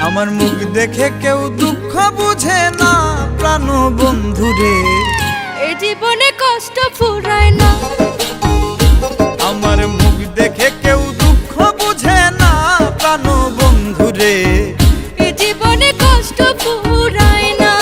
আমার মুখ দেখে কেউ দুঃখ বুঝে না প্রাণ বন্ধুরে, এই জীবনে কষ্ট ফুরায় না। আমার মুখ দেখে কেউ দুঃখ বুঝে না প্রাণ বন্ধুরে, এই জীবনে কষ্ট ফুরায় না।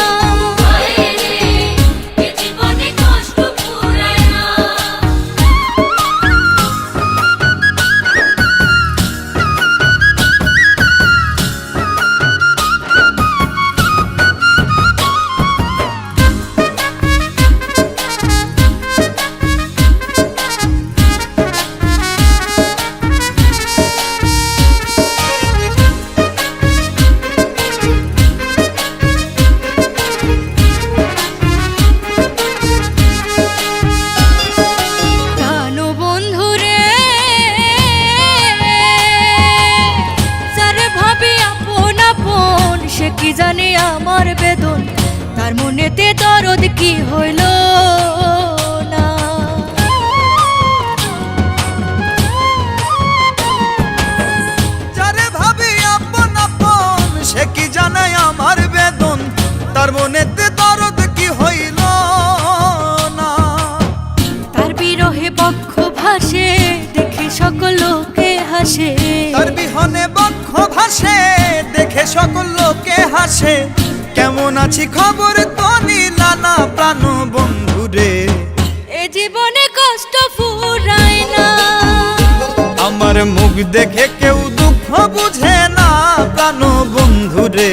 কি জানে আমার বেদন, তার মনেতে দরদ কি হইল না। যারে ভাবি আপন আপন সে কি জানে আমার বেদন, তার মনেতে দরদ কি হইল না। তার বিরহে বক্ষ ভাসে দেখে সকল লোকে হাসে, তার বিহনে বক্ষ ভাসে দেখে সকল লোকে হাসে। কেমন আছি খবর তো নিলা না প্রাণ বন্ধুরে, এ জীবনে কষ্ট ফুরায় না। আমার মুখ দেখে কেউ দুঃখ বুঝে না প্রাণ বন্ধুরে,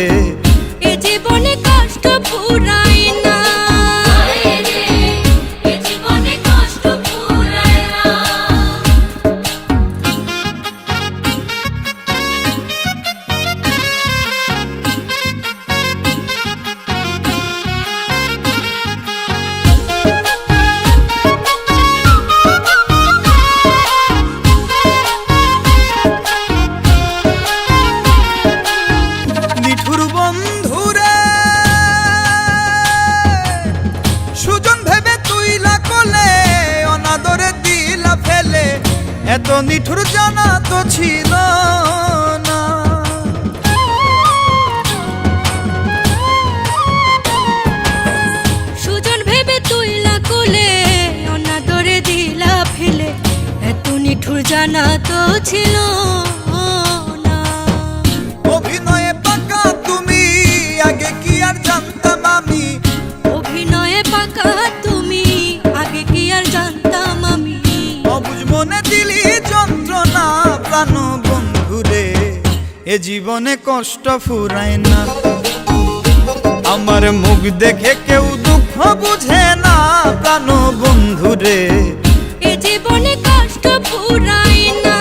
এ জীবনে কষ্ট ফুরায় না। এত নিঠুর জানা তো ছিল না। সুজন ভেবে তুইলা কোলে অনাদরে দিলা ফেলে, এত নিঠুর জানা তো ছিল না। অভিনয়ে পাকা তুমি আগে কি আর জানতাম আমি, অভিনয়ে পাকা তুমি আগে কি আর জানতাম আমি। অবুঝ মনে দিলি যন্ত্রণা প্রাণ বন্ধুরে, এ জীবনে কষ্ট ফুরায় না। আমার মুখ দেখে কেউ দুঃখ বুঝে না প্রাণ বন্ধুরে, এ জীবনে কষ্ট ফুরায় না।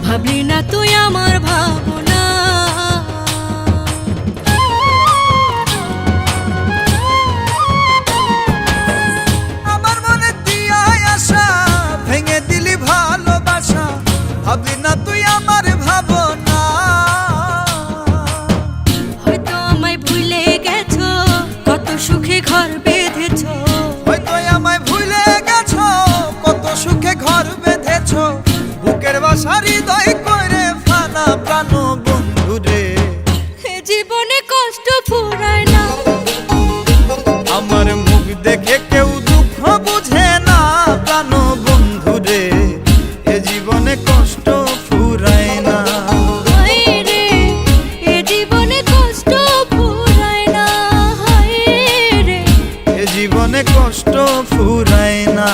ভাবলি না তুই আমার ভাবনা, আমার মনে দিয়া আশা ভেঙে দিলি ভালোবাসা। ভাবলি না তুই আমার ভাবনা, হয়তো আমায় ভুলে গেছো কত সুখে ঘর বেঁধেছো, হয়তো আমায় ভুলে গেছো কত সুখে ঘর বেঁধেছো। বুকের বাসা হৃদয় করে ফানা প্রাণ বন্ধুরে, জীবনে কষ্ট ফুরায় না। আমার মুখ দেখে কেউ দুঃখ বুঝে না প্রাণ বন্ধুরে, এ জীবনে কষ্ট ফুরায় না। এ জীবনে কষ্ট ফুরায় না, এ জীবনে কষ্ট ফুরায় না।